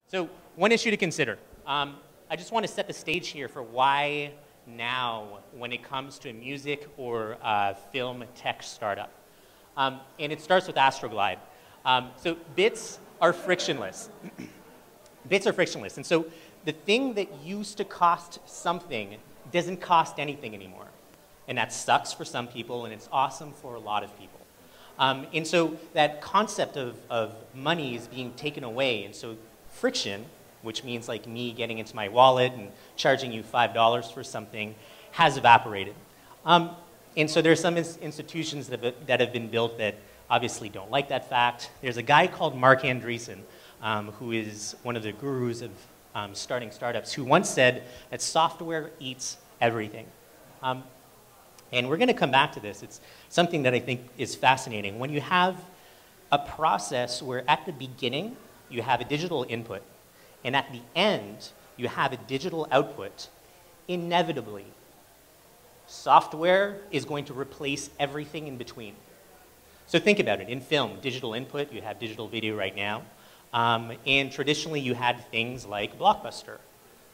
So one issue to consider. I just want to set the stage here for why now when it comes to a music or film tech startup. And it starts with Astroglide. So bits are frictionless. Bits are frictionless. And so the thing that used to cost something doesn't cost anything anymore. And that sucks for some people, and it's awesome for a lot of people. And so that concept of money is being taken away. And so friction, which means like me getting into my wallet and charging you $5 for something, has evaporated. And so there's some institutions that have been built that obviously don't like that fact. There's a guy called Mark Andreessen, who is one of the gurus of starting startups, who once said that software eats everything. And we're going to come back to this. It's something that I think is fascinating. When you have a process where at the beginning you have a digital input, and at the end you have a digital output, inevitably, software is going to replace everything in between. So think about it. In film, digital input, you have digital video right now. And traditionally you had things like Blockbuster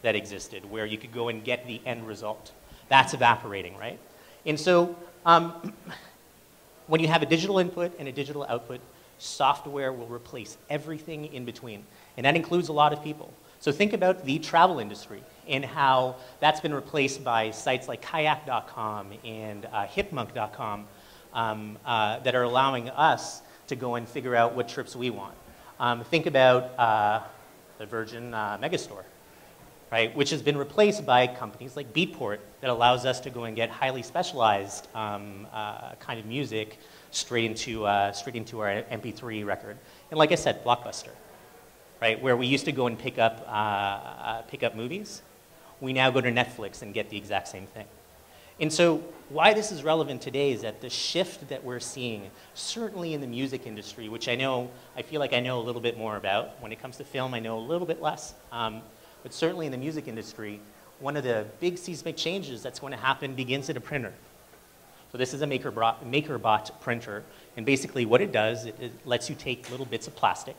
that existed, where you could go and get the end result. That's evaporating, right? And so when you have a digital input and a digital output, software will replace everything in between. And that includes a lot of people. So think about the travel industry and how that's been replaced by sites like kayak.com and hipmunk.com that are allowing us to go and figure out what trips we want. Think about the Virgin Megastore, right, which has been replaced by companies like Beatport that allows us to go and get highly specialized kind of music straight into our MP3 record. And like I said, Blockbuster, right, where we used to go and pick up movies, we now go to Netflix and get the exact same thing. And so why this is relevant today is that the shift that we're seeing, certainly in the music industry, which I feel like I know a little bit more about. When it comes to film, I know a little bit less. But certainly in the music industry, one of the big seismic changes that's going to happen begins at a printer. So this is a MakerBot printer. And basically what it does, it lets you take little bits of plastic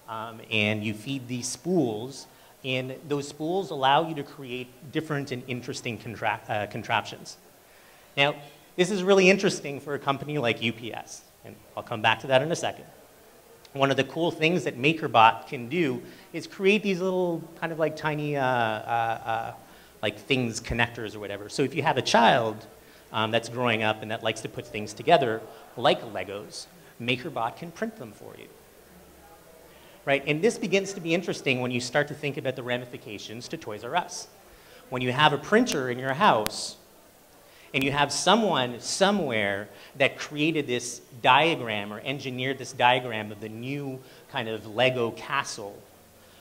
and you feed these spools. And those spools allow you to create different and interesting contraptions. Now, this is really interesting for a company like UPS, and I'll come back to that in a second. One of the cool things that MakerBot can do is create these little kind of like tiny like things, connectors or whatever. So if you have a child that's growing up and that likes to put things together, like Legos, MakerBot can print them for you. Right? And this begins to be interesting when you start to think about the ramifications to Toys R Us. When you have a printer in your house, and you have someone somewhere that created this diagram or engineered this diagram of the new kind of Lego castle,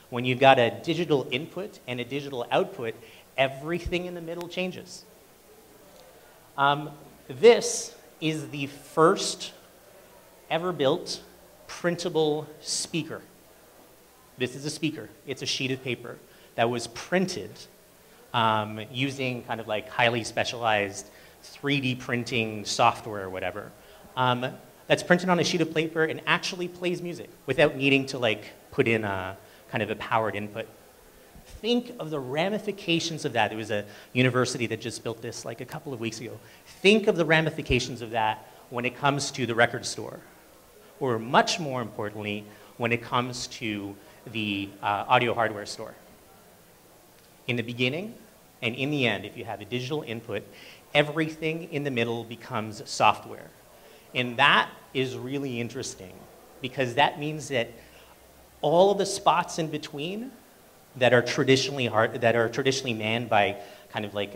when you've got a digital input and a digital output, everything in the middle changes. This is the first ever built printable speaker. This is a speaker. It's a sheet of paper that was printed using kind of like highly specialized 3D printing software or whatever. That's printed on a sheet of paper and actually plays music without needing to like put in a kind of a powered input. Think of the ramifications of that. There was a university that just built this like a couple of weeks ago. Think of the ramifications of that when it comes to the record store, or much more importantly, when it comes to the audio hardware store. In the beginning and in the end, if you have a digital input, everything in the middle becomes software. And that is really interesting because that means that all of the spots in between that are traditionally manned by kind of like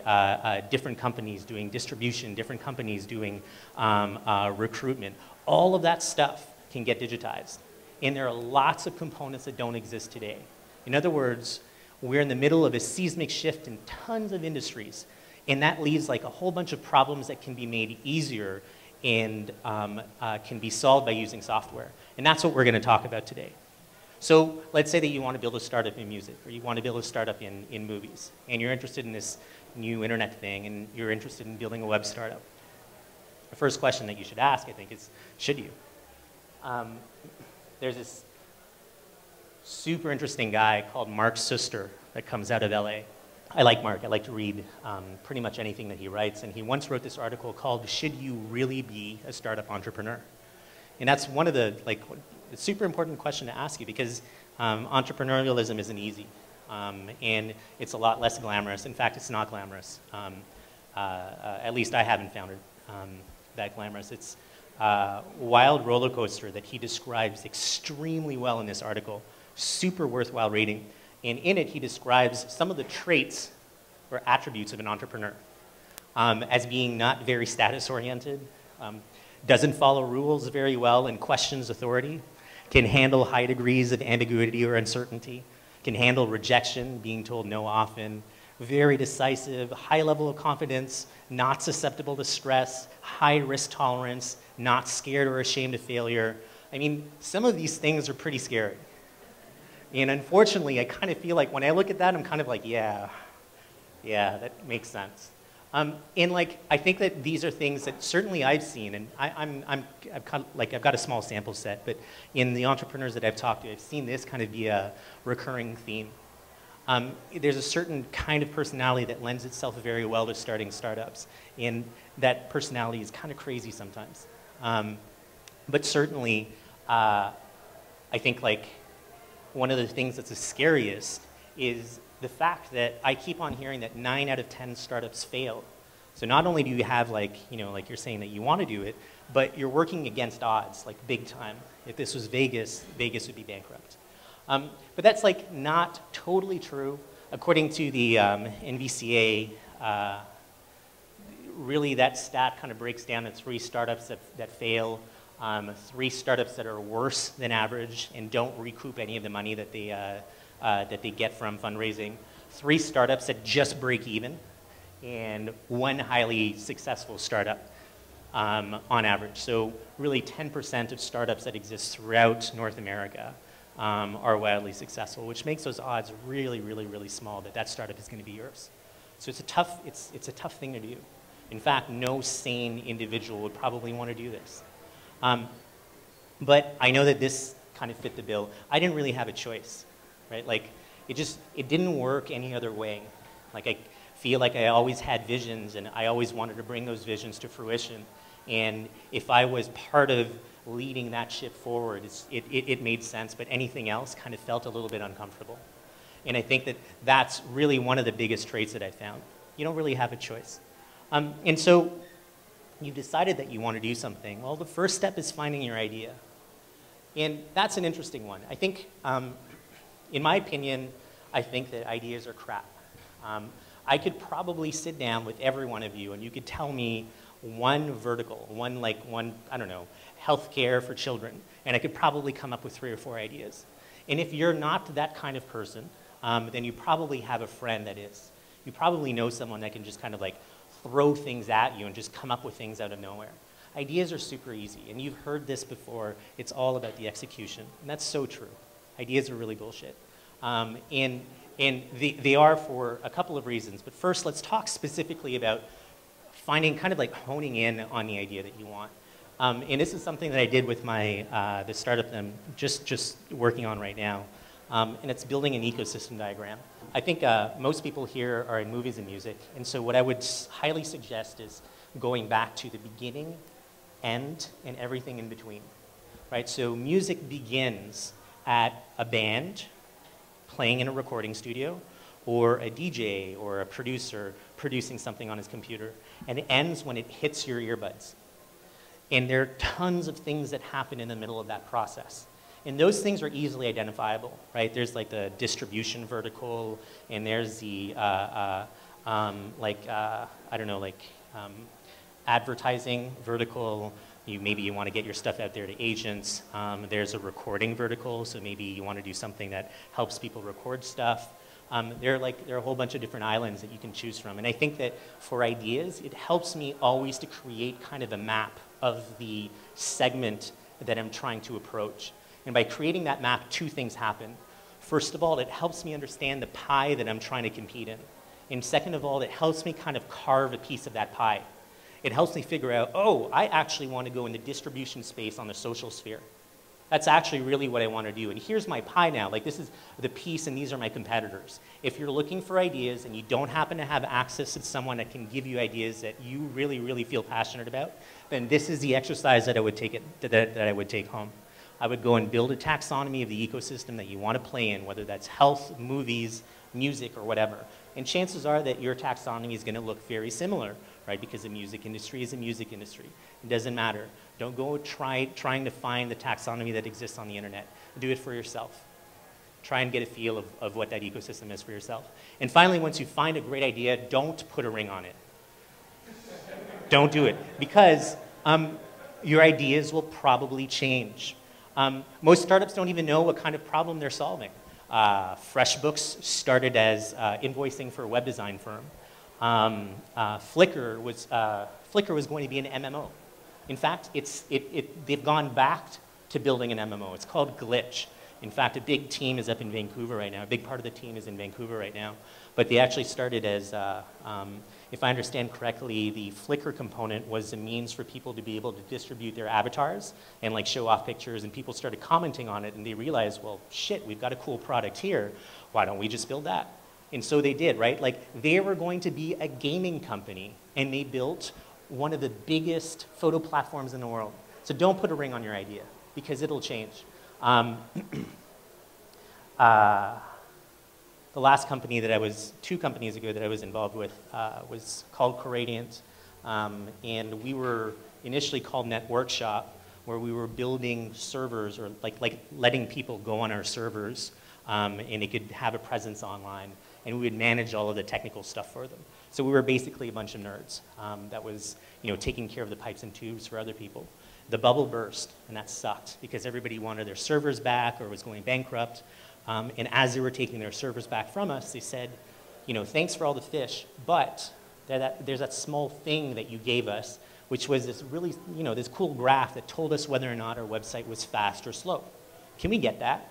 different companies doing distribution, different companies doing recruitment, all of that stuff can get digitized. And there are lots of components that don't exist today. In other words, we're in the middle of a seismic shift in tons of industries, and that leaves like a whole bunch of problems that can be made easier and can be solved by using software. And that's what we're going to talk about today. So let's say that you want to build a startup in music, or you want to build a startup in movies, and you're interested in this new internet thing, and you're interested in building a web startup. The first question that you should ask, I think, is, should you? There's this super interesting guy called Mark Suster that comes out of LA. I like Mark. I like to read pretty much anything that he writes. And he once wrote this article called, "Should You Really Be a Startup Entrepreneur?" And that's one of the, like, a super important question to ask you, because entrepreneurialism isn't easy. And it's a lot less glamorous. In fact, it's not glamorous. At least I haven't found it that glamorous. It's a wild roller coaster that he describes extremely well in this article. Super worthwhile reading. And in it, he describes some of the traits or attributes of an entrepreneur as being not very status-oriented, doesn't follow rules very well and questions authority, can handle high degrees of ambiguity or uncertainty, can handle rejection, being told no often, very decisive, high level of confidence, not susceptible to stress, high risk tolerance, not scared or ashamed of failure. I mean, some of these things are pretty scary. And unfortunately, I kind of feel like when I look at that, I'm kind of like, yeah, that makes sense. And like, I think that these are things that certainly I've seen, and I've got a small sample set, but in the entrepreneurs that I've talked to, I've seen this kind of be a recurring theme. There's a certain kind of personality that lends itself very well to starting startups, and that personality is kind of crazy sometimes. But certainly, I think like one of the things that's the scariest is the fact that I keep on hearing that 9 out of 10 startups fail. So not only do you have like, you know, like you're saying that you want to do it, but you're working against odds, like big time. If this was Vegas, Vegas would be bankrupt. But that's like not totally true. According to the NVCA, really that stat kind of breaks down to 3 startups that fail, 3 startups that are worse than average and don't recoup any of the money that they get from fundraising, 3 startups that just break even, and 1 highly successful startup on average. So really 10% of startups that exist throughout North America are wildly successful, which makes those odds really, really, really small that that startup is going to be yours. So it's a tough thing to do. In fact, no sane individual would probably want to do this. But I know that this kind of fit the bill. I didn't really have a choice, right? Like, it didn't work any other way. Like, I feel like I always had visions, and I always wanted to bring those visions to fruition. And if I was part of leading that ship forward, it made sense, but anything else kind of felt a little bit uncomfortable. And I think that that's really one of the biggest traits that I found. You don't really have a choice. And so you've decided that you want to do something. Well, the first step is finding your idea. And that's an interesting one. I think, in my opinion, I think that ideas are crap. I could probably sit down with every one of you and you could tell me one vertical, I don't know, healthcare for children, and I could probably come up with 3 or 4 ideas. And if you're not that kind of person, then you probably have a friend that is. You probably know someone that can just kind of like throw things at you and just come up with things out of nowhere. Ideas are super easy, and you've heard this before. It's all about the execution, and that's so true. Ideas are really bullshit. And they are for a couple of reasons. But first, let's talk specifically about finding, kind of like honing in on the idea that you want. And this is something that I did with my the startup that I'm just working on right now. And it's building an ecosystem diagram. I think most people here are in movies and music. And so what I would highly suggest is going back to the beginning, end, and everything in between. Right? So music begins at a band playing in a recording studio, or a DJ or a producer producing something on his computer, and it ends when it hits your earbuds. And there are tons of things that happen in the middle of that process. And those things are easily identifiable, right? There's like the distribution vertical, and there's the, advertising vertical. Maybe you want to get your stuff out there to agents. There's a recording vertical, so maybe you want to do something that helps people record stuff. There are a whole bunch of different islands that you can choose from. And I think that for ideas, it helps me always to create kind of a map of the segment that I'm trying to approach. And by creating that map, 2 things happen. First of all, it helps me understand the pie that I'm trying to compete in. And second of all, it helps me kind of carve a piece of that pie. It helps me figure out, oh, I actually want to go in the distribution space on the social sphere. That's actually really what I want to do. And here's my pie now. Like, this is the piece, and these are my competitors. If you're looking for ideas and you don't happen to have access to someone that can give you ideas that you really, really feel passionate about, then this is the exercise that I would take home. I would go and build a taxonomy of the ecosystem that you want to play in, whether that's health, movies, music, or whatever. And chances are that your taxonomy is going to look very similar, right? Because the music industry is a music industry. It doesn't matter. Don't go trying to find the taxonomy that exists on the internet. Do it for yourself. Try and get a feel of what that ecosystem is for yourself. And finally, once you find a great idea, don't put a ring on it. Don't do it, because your ideas will probably change. Most startups don't even know what kind of problem they're solving. FreshBooks started as invoicing for a web design firm. Flickr was going to be an MMO. In fact, they've gone back to building an MMO. It's called Glitch. In fact, a big team is up in Vancouver right now. A big part of the team is in Vancouver right now. But they actually started as, if I understand correctly, the Flickr component was a means for people to be able to distribute their avatars and like show off pictures, and people started commenting on it, and they realized, well, shit, we've got a cool product here. Why don't we just build that? And so they did, right? Like, they were going to be a gaming company, and they built one of the biggest photo platforms in the world. So don't put a ring on your idea, because it'll change. The last company that 2 companies ago that I was involved with was called Coradiant, and we were initially called Net Workshop, where we were building servers, or like letting people go on our servers, and they could have a presence online, and we would manage all of the technical stuff for them. So we were basically a bunch of nerds that was, taking care of the pipes and tubes for other people. The bubble burst, and that sucked, because everybody wanted their servers back or was going bankrupt. And as they were taking their servers back from us, they said, thanks for all the fish, but there's that small thing that you gave us, which was this really, this cool graph that told us whether or not our website was fast or slow. Can we get that?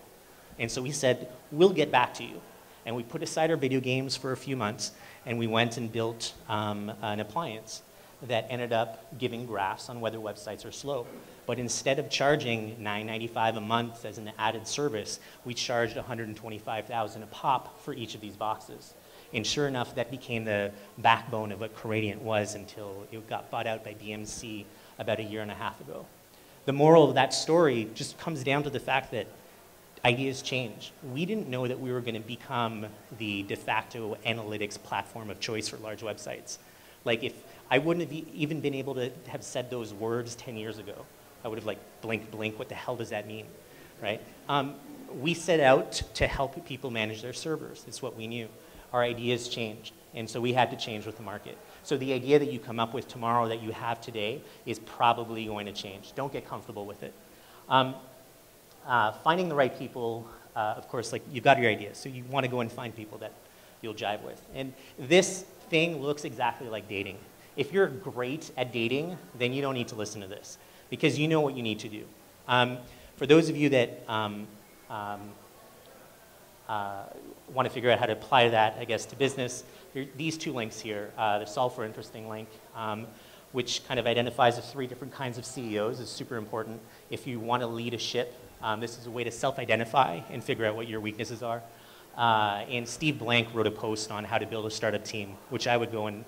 And so we said, we'll get back to you. And we put aside our video games for a few months, and we went and built an appliance that ended up giving graphs on whether websites are slow. But instead of charging $9.95 a month as an added service, we charged $125,000 a pop for each of these boxes. And sure enough, that became the backbone of what Coradiant was until it got bought out by BMC about 1.5 years ago. The moral of that story just comes down to the fact that ideas change. We didn't know that we were going to become the de facto analytics platform of choice for large websites. Like, if I wouldn't have even been able to have said those words 10 years ago. I would have like, blink, blink, what the hell does that mean, right? We set out to help people manage their servers. It's what we knew. Our ideas changed, and so we had to change with the market. So the idea that you come up with tomorrow that you have today is probably going to change. Don't get comfortable with it. Finding the right people, of course, like, you've got your ideas, so you want to go and find people that you'll jive with. And this thing looks exactly like dating. If you're great at dating, then you don't need to listen to this, because you know what you need to do. For those of you that want to figure out how to apply that, I guess, to business, these 2 links here, the Solve for Interesting link, which kind of identifies the 3 different kinds of CEOs, is super important. If you want to lead a ship, this is a way to self-identify and figure out what your weaknesses are. And Steve Blank wrote a post on how to build a startup team, which I would go and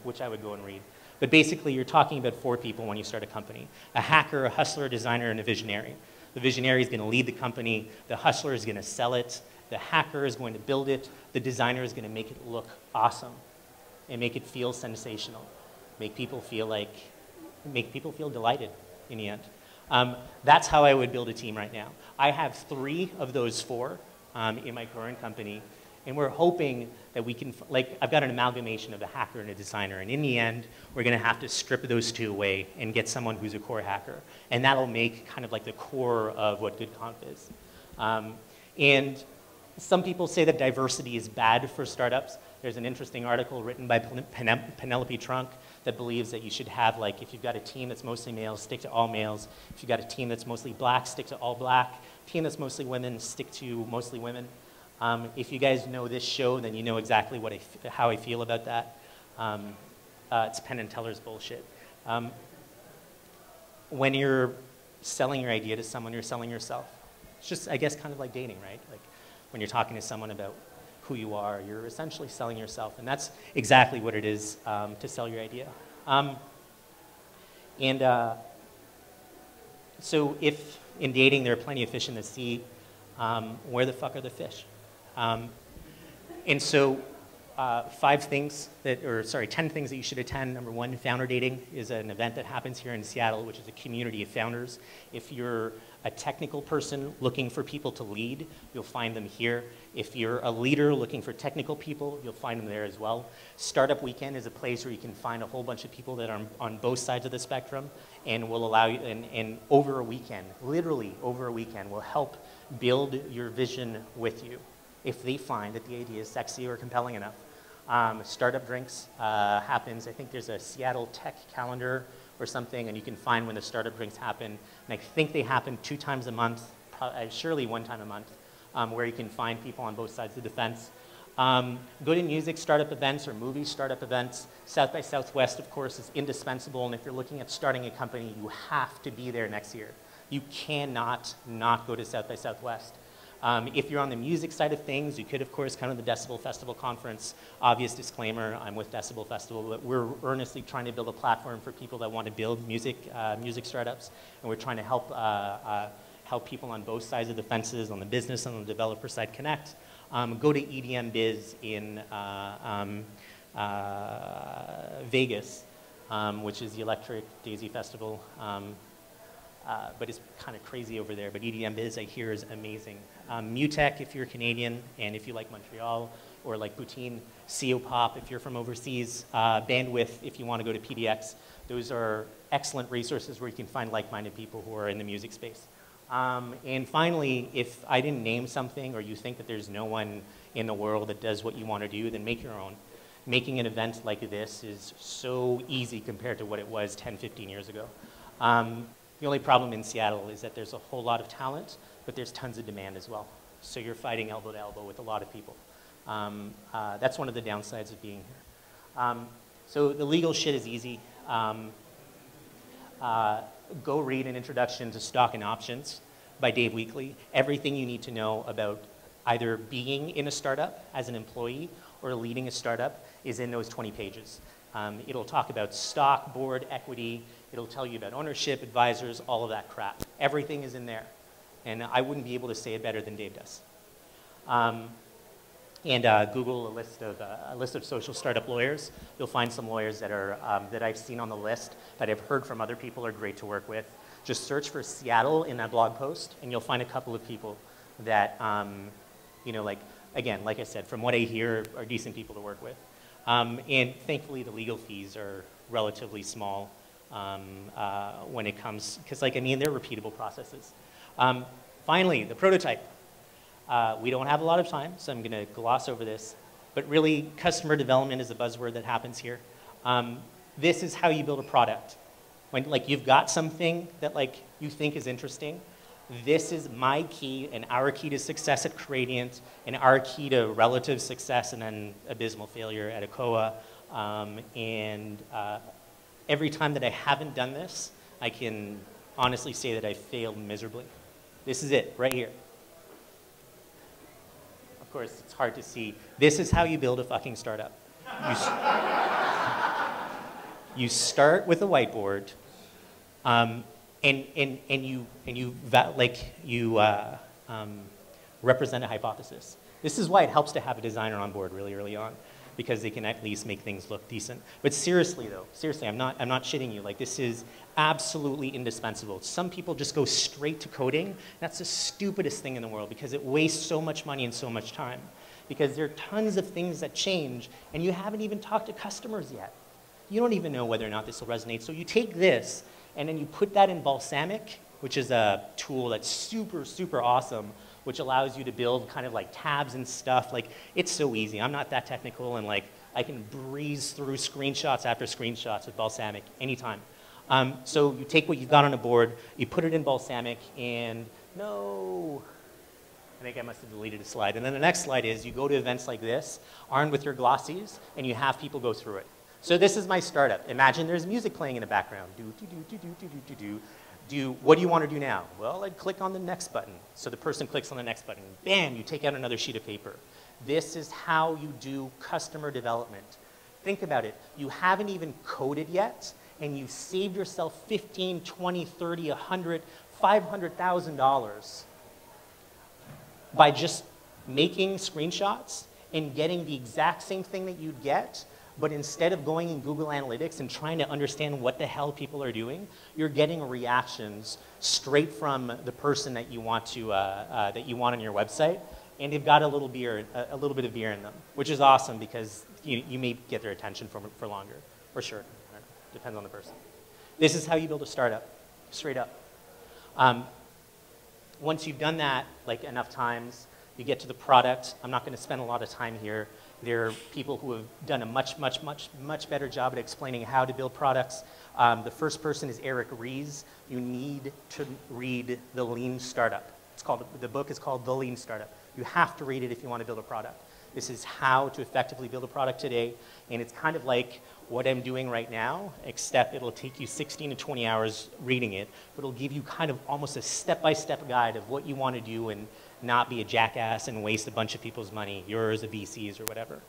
read. But basically, you're talking about 4 people when you start a company: a hacker, a hustler, a designer, and a visionary. The visionary is going to lead the company. The hustler is going to sell it. The hacker is going to build it. The designer is going to make it look awesome and make it feel sensational, make people feel delighted in the end. That's how I would build a team right now. I have 3 of those 4 in my current company, and we're hoping that we can, I've got an amalgamation of a hacker and a designer, and in the end, we're going to have to strip those 2 away and get someone who's a core hacker, and that'll make kind of like the core of what good comp is. And some people say that diversity is bad for startups. There's an interesting article written by Penelope Trunk that believes that you should have, like, if you've got a team that's mostly males, stick to all males. If you've got a team that's mostly black, stick to all black. Team that's mostly women, stick to mostly women. If you guys know this show, then you know exactly how I feel about that. It's Penn and Teller's bullshit. When you're selling your idea to someone, you're selling yourself. It's just, I guess, kind of like dating, right? Like when you're talking to someone about who you are, you're essentially selling yourself, and that's exactly what it is to sell your idea. So if in dating there are plenty of fish in the sea, where the fuck are the fish? And so 10 things that you should attend. Number one, Founder Dating is an event that happens here in Seattle, which is a community of founders. If you're a technical person looking for people to lead, you'll find them here. If you're a leader looking for technical people, you'll find them there as well. Startup Weekend is a place where you can find a whole bunch of people that are on both sides of the spectrum and will allow you, and over a weekend, literally over a weekend, will help build your vision with you if they find that the idea is sexy or compelling enough. Startup Drinks happens, I think there's a Seattle Tech calendar or something, and you can find when the startup drinks happen. And I think they happen 2 times a month, surely 1 time a month, where you can find people on both sides of the fence. Go to music startup events or movie startup events. South by Southwest, of course, is indispensable, and if you're looking at starting a company, you have to be there next year. You cannot not go to South by Southwest. If you're on the music side of things, you could, of course, come to the Decibel Festival Conference. Obvious disclaimer, I'm with Decibel Festival, but we're earnestly trying to build a platform for people that want to build music startups, and we're trying to help people on both sides of the fences, on the business and on the developer side, connect. Go to EDM Biz in Vegas, which is the Electric Daisy Festival. But it's kind of crazy over there. But EDM Biz, I hear, is amazing. Mutech, if you're Canadian, and if you like Montreal, or like Poutine, CO Pop, if you're from overseas, Bandwidth, if you want to go to PDX. Those are excellent resources where you can find like-minded people who are in the music space. And finally, if I didn't name something, or you think that there's no one in the world that does what you want to do, then make your own. Making an event like this is so easy compared to what it was 10, 15 years ago. The only problem in Seattle is that there's a whole lot of talent, but there's tons of demand as well. So you're fighting elbow to elbow with a lot of people. That's one of the downsides of being here. So the legal shit is easy. Go read an introduction to Stock and Options by Dave Weekley. Everything you need to know about either being in a startup as an employee or leading a startup is in those 20 pages. It'll talk about stock, board, equity. It'll tell you about ownership, advisors, all of that crap. Everything is in there. And I wouldn't be able to say it better than Dave does. Google a list of social startup lawyers. You'll find some lawyers that are that I've seen on the list that I've heard from other people are great to work with. Just search for Seattle in that blog post, and you'll find a couple of people that, again, like I said, from what I hear, are decent people to work with. And thankfully, the legal fees are relatively small when it comes, because they're repeatable processes. Finally, the prototype. We don't have a lot of time, so I'm going to gloss over this. But really, customer development is a buzzword that happens here. This is how you build a product. When you've got something that you think is interesting, this is my key and our key to success at Cradient and our key to relative success and then abysmal failure at Akoa. Every time that I haven't done this, I can honestly say that I failed miserably. This is it, right here. Of course, it's hard to see. This is how you build a fucking startup. You start with a whiteboard, and you represent a hypothesis. This is why it helps to have a designer on board really early on, because they can at least make things look decent. But seriously though, I'm not shitting you. This is absolutely indispensable. Some people just go straight to coding. That's the stupidest thing in the world because it wastes so much money and so much time. Because there are tons of things that change and you haven't even talked to customers yet. You don't even know whether or not this will resonate. So you take this and then you put that in Balsamic, which is a tool that's super, super awesome, which allows you to build kind of tabs and stuff. It's so easy. I'm not that technical, and I can breeze through screenshots after screenshots with Balsamic anytime. So you take what you've got on a board, you put it in Balsamic, and no, I think I must have deleted a slide. And then the next slide is you go to events like this, armed with your glossies, and you have people go through it. So this is my startup. Imagine there's music playing in the background. Do, do, do, do, do, do, do, do, do. What do you want to do now? Well, I'd click on the next button. So the person clicks on the next button. Bam, you take out another sheet of paper. This is how you do customer development. Think about it. You haven't even coded yet, and you've saved yourself $15, $20, $30, $100, $500,000 by just making screenshots and getting the exact same thing that you'd get, but instead of going in Google Analytics and trying to understand what the hell people are doing, you're getting reactions straight from the person that you want to that you want on your website, and they've got a little bit of beer in them, which is awesome because you may get their attention for longer, or short. I don't know. Depends on the person. This is how you build a startup, straight up. Once you've done that like enough times, you get to the product. I'm not going to spend a lot of time here. There are people who have done a much better job at explaining how to build products. The first person is Eric Ries. You need to read The Lean Startup. The book is called The Lean Startup. You have to read it if you want to build a product. This is how to effectively build a product today, and it's kind of like what I'm doing right now, except it'll take you 16 to 20 hours reading it, but it'll give you kind of almost a step-by-step guide of what you want to do and not be a jackass and waste a bunch of people's money, yours, the VCs, or whatever.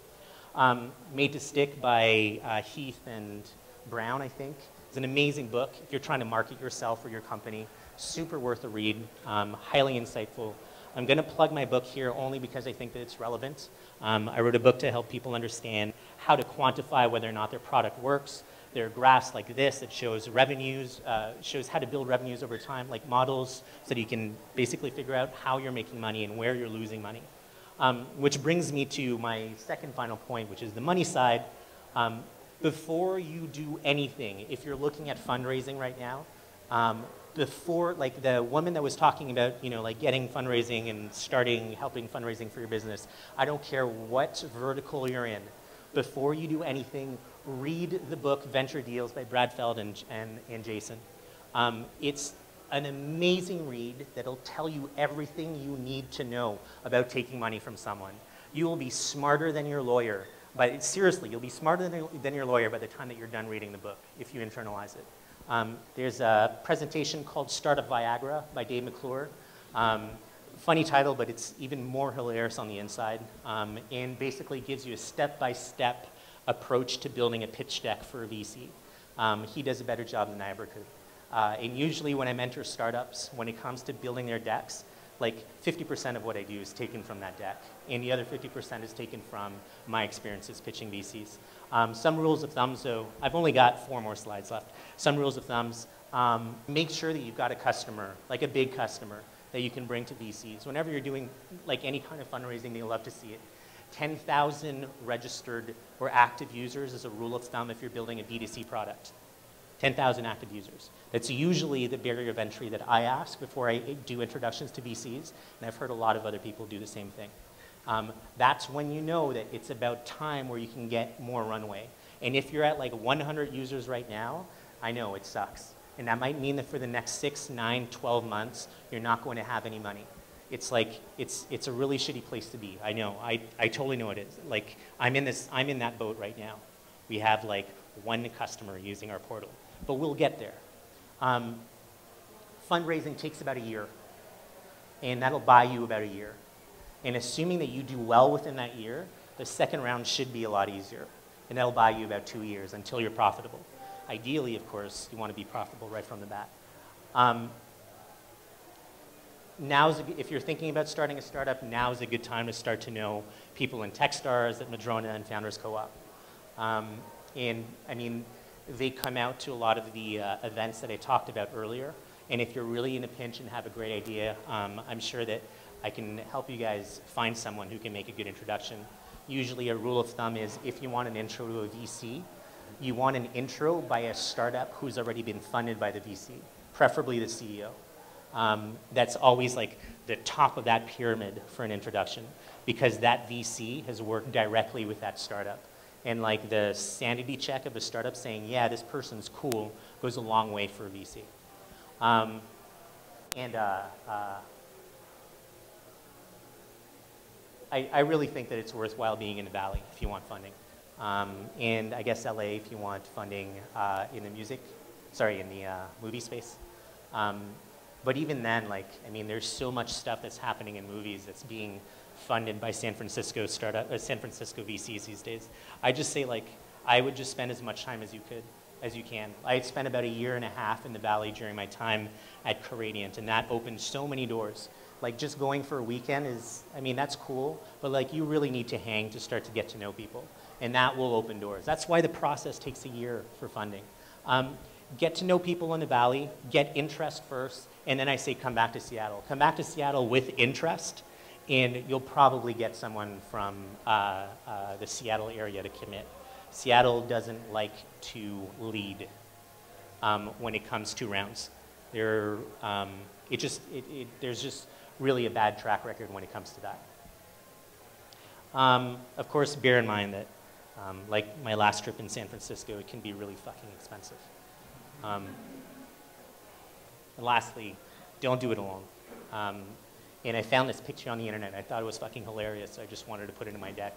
Made to Stick by Heath and Brown, I think. It's an amazing book if you're trying to market yourself or your company. Super worth a read, highly insightful. I'm going to plug my book here only because I think that it's relevant. I wrote a book to help people understand how to quantify whether or not their product works. There are graphs like this that shows revenues, shows how to build revenues over time, like models, so that you can basically figure out how you're making money and where you're losing money. Which brings me to my second final point, which is the money side. Before you do anything, if you're looking at fundraising right now, like the woman that was talking about, like getting fundraising and helping fundraising for your business, I don't care what vertical you're in. Before you do anything, read the book Venture Deals by Brad Feld and Jason. It's an amazing read that'll tell you everything you need to know about taking money from someone. You will be smarter than your lawyer. But seriously, you'll be smarter than your lawyer by the time that you're done reading the book, if you internalize it. There's a presentation called Startup Viagra by Dave McClure. Funny title, but it's even more hilarious on the inside, and basically gives you a step-by-step approach to building a pitch deck for a VC. He does a better job than I ever could. And usually when I mentor startups, when it comes to building their decks, like 50% of what I do is taken from that deck, and the other 50% is taken from my experiences pitching VCs. Some rules of thumbs, though, I've only got 4 more slides left. Some rules of thumbs, make sure that you've got a customer, like a big customer, that you can bring to VCs. Whenever you're doing like any kind of fundraising, they'll love to see it. 10,000 registered or active users is a rule of thumb if you're building a B2C product. 10,000 active users. That's usually the barrier of entry that I ask before I do introductions to VCs, and I've heard a lot of other people do the same thing. That's when you know that it's about time where you can get more runway. And if you're at like 100 users right now, I know it sucks. And that might mean that for the next 6, 9, 12 months, you're not going to have any money. It's like, it's a really shitty place to be. I know, I totally know it is. Like, I'm in that boat right now. We have like 1 customer using our portal, but we'll get there. Fundraising takes about a year, and that'll buy you about a year. And assuming that you do well within that year, the second round should be a lot easier, and that'll buy you about 2 years until you're profitable. Ideally, of course, you want to be profitable right from the bat. If you're thinking about starting a startup, now is a good time to start to know people in Techstars, at Madrona, and Founders Co-op. And I mean, they come out to a lot of the events that I talked about earlier. And if you're really in a pinch and have a great idea, I'm sure that I can help you guys find someone who can make a good introduction. Usually a rule of thumb is if you want an intro to a VC, you want an intro by a startup who's already been funded by the VC, preferably the CEO. That's always like the top of that pyramid for an introduction, because that VC has worked directly with that startup. And like the sanity check of the startup saying, yeah, this person's cool, goes a long way for a VC. I really think that it's worthwhile being in the Valley if you want funding. And I guess LA if you want funding in the movie space. But even then, like, I mean, there's so much stuff that's happening in movies that's being funded by San Francisco VCs these days. I just say, like, I would just spend as much time as you can. I spent about 1.5 years in the Valley during my time at Coradiant, and that opened so many doors. Like, just going for a weekend is, I mean, that's cool, but like, you really need to hang to start to get to know people, and that will open doors. That's why the process takes 1 year for funding. Get to know people in the Valley, get interest first, and then I say come back to Seattle. Come back to Seattle with interest, and you'll probably get someone from the Seattle area to commit. Seattle doesn't like to lead when it comes to rounds. There's just really a bad track record when it comes to that. Of course, bear in mind that, like my last trip in San Francisco, it can be really fucking expensive. And lastly, don't do it alone. And I found this picture on the internet. I thought it was fucking hilarious, so I just wanted to put it in my deck.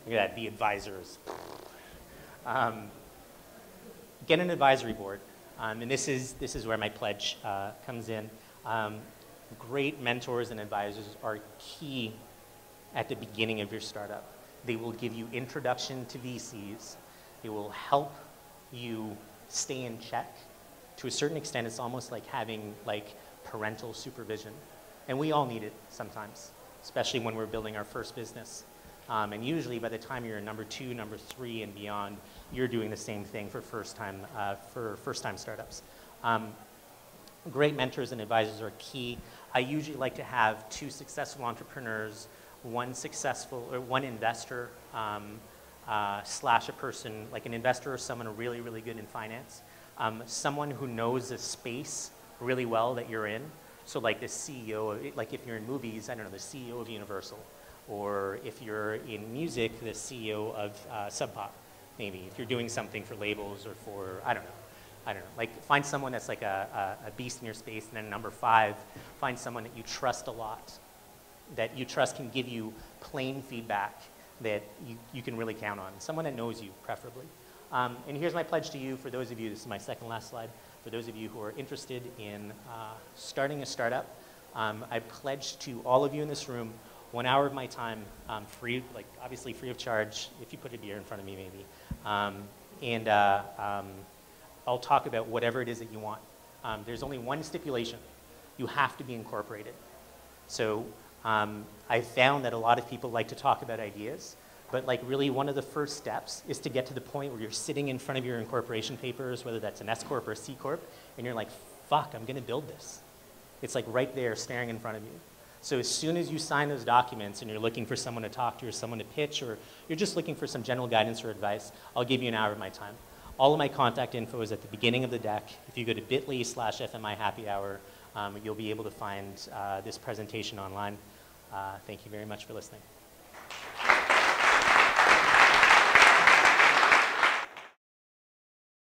Look at that, the advisors. Get an advisory board. And this is where my pledge comes in. Great mentors and advisors are key at the beginning of your startup. They will give you introduction to VCs. They will help you stay in check. To a certain extent, it's almost like having like parental supervision. And we all need it sometimes, especially when we're building our first business. And usually by the time you're in number 2, number 3, and beyond, you're doing the same thing for first-time startups. Great mentors and advisors are key. I usually like to have 2 successful entrepreneurs, one investor slash a person, like an investor or someone really, really good in finance. Someone who knows the space really well that you're in. So like the CEO, like if you're in movies, I don't know, the CEO of Universal. Or if you're in music, the CEO of Sub Pop, maybe. If you're doing something for labels or for, I don't know. Like find someone that's like a beast in your space. And then number 5, find someone that you trust a lot, that you trust can give you plain feedback that you can really count on. Someone that knows you, preferably. And here's my pledge to you, for those of you, this is my second last slide, for those of you who are interested in starting a startup, I pledge to all of you in this room 1 hour of my time, free, like obviously free of charge, if you put a beer in front of me maybe. I'll talk about whatever it is that you want. There's only one stipulation. You have to be incorporated. So I found that a lot of people like to talk about ideas, but like really one of the first steps is to get to the point where you're sitting in front of your incorporation papers, whether that's an S Corp or a C Corp, and you're like, fuck, I'm gonna build this. It's like right there staring in front of you. So as soon as you sign those documents and you're looking for someone to talk to or someone to pitch, or you're just looking for some general guidance or advice, I'll give you an hour of my time. All of my contact info is at the beginning of the deck. If you go to bit.ly/FMI happy hour, you'll be able to find this presentation online. Thank you very much for listening.